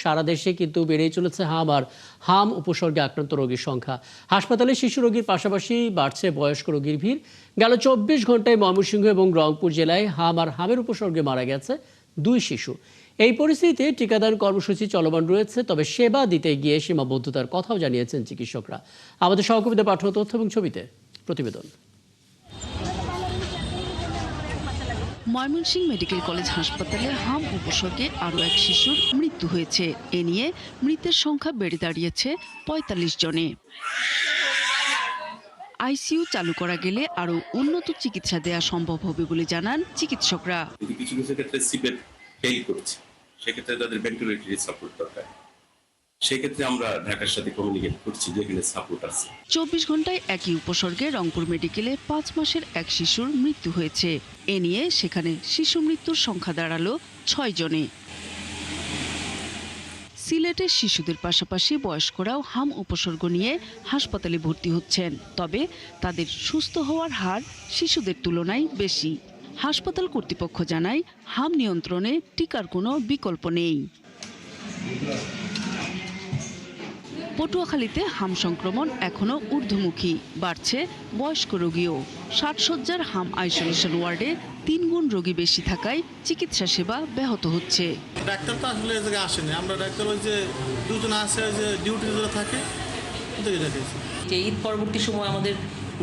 সারা দেশে কিন্তু বেড়েই চলেছে হাম আর হাম উপসর্গে আক্রান্ত রোগীর সংখ্যা। হাসপাতালে শিশু রোগীর পাশাপাশি বাড়ছে বয়স্ক রোগীর ভিড়। গেল ২৪ ঘন্টায় ময়মনসিংহ এবং রংপুর জেলায় হাম আর হামের উপসর্গে মারা গেছে ২ শিশু। এই পরিস্থিতিতে টিকাদান কর্মসূচি চলমান রয়েছে, তবে সেবা দিতে গিয়ে সীমাবদ্ধতার কথাও জানিয়েছেন চিকিৎসকরা। আমাদের সহকর্মীদের পাঠানো তথ্য এবং ছবিতে প্রতিবেদন। ময়মনসিংহ মেডিকেল কলেজ হাসপাতালে হাম উপসর্গে আরও এক শিশুর মৃত্যু হয়েছে। এ নিয়ে মৃতের সংখ্যা বেড়ে দাঁড়িয়েছে ৪৫ জনে। আইসিইউ চালু করা গেলে আরও উন্নত চিকিৎসা দেওয়া সম্ভব হবে বলে জানান চিকিৎসকরা। কিছু কিছু ক্ষেত্রে সিপেট ফেল করছে, সেক্ষেত্রে তাদের ভেন্টিলেটরি সাপোর্ট দরকার। সেক্ষেত্রে আমরা ঢাকার সাথে কমিউনিকেট করছি যেখানে সাপোর্ট আছে। ২৪ ঘন্টায় একই উপসর্গে রংপুর মেডিকেলে ৫ মাসের এক শিশুর মৃত্যু হয়েছে। এ নিয়ে সেখানে শিশু মৃত্যুর সংখ্যা দাঁড়ালো ৬ জনে। সিলেটের শিশুদের পাশাপাশি বয়স্করাও হাম উপসর্গ নিয়ে হাসপাতালে ভর্তি হচ্ছেন, তবে তাদের সুস্থ হওয়ার হার শিশুদের তুলনায় বেশি। হাসপাতাল কর্তৃপক্ষ জানায় হাম নিয়ন্ত্রণে টিকার কোনো বিকল্প নেই। পটুয়াখালীতে হাম সংক্রমণ এখনও ঊর্ধ্বমুখী, বাড়ছে বয়স্ক রোগীও। ৬০ শয্যার হাম আইসোলেশন ওয়ার্ডে ৩ গুণ রোগী বেশি থাকায় চিকিৎসা সেবা ব্যাহত হচ্ছে। ডাক্তার তো আসলে এই জায়গায় আসেনি, আমরা ডাক্তার ওই যে দুজন আছে যে ডিউটিতে থাকে যে ঈদ পরবর্তী সময় আমাদের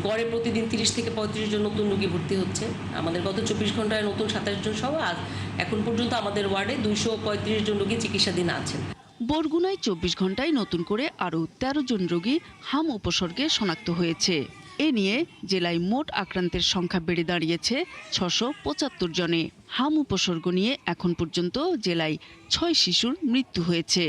গড়ে প্রতিদিন ৩০ থেকে ৩৫ জন নতুন রোগী ভর্তি হচ্ছে। আমাদের গত ২৪ ঘন্টায় নতুন ২৭ জন সহ আজ এখন পর্যন্ত আমাদের ওয়ার্ডে ২৩৫ জন রোগী চিকিৎসাধীন আছেন। বরগুনায় ২৪ ঘন্টায় নতুন করে আরও ১৩ জন রোগী হাম উপসর্গে শনাক্ত হয়েছে। এ নিয়ে জেলায় মোট আক্রান্তের সংখ্যা বেড়ে দাঁড়িয়েছে ৬৭৫ জনে। হাম উপসর্গ নিয়ে এখন পর্যন্ত জেলায় ৬ শিশুর মৃত্যু হয়েছে।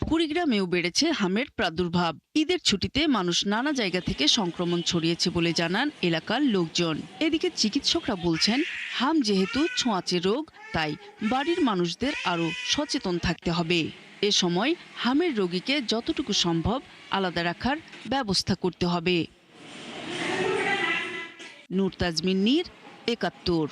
কুড়িগ্রামেও বেড়েছে হামের প্রাদুর্ভাব। ঈদের ছুটিতে মানুষ নানা জায়গা থেকে সংক্রমণ ছড়িয়েছে বলে জানান এলাকার লোকজন। এদিকে চিকিৎসকরা বলছেন, হাম যেহেতু ছোঁয়াচে রোগ, তাই বাড়ির মানুষদের আরও সচেতন থাকতে হবে। এ সময় হামের রোগীকে যতটুকু সম্ভব আলাদা রাখার ব্যবস্থা করতে হবে। নূর তাজমিন নীর, ৭১।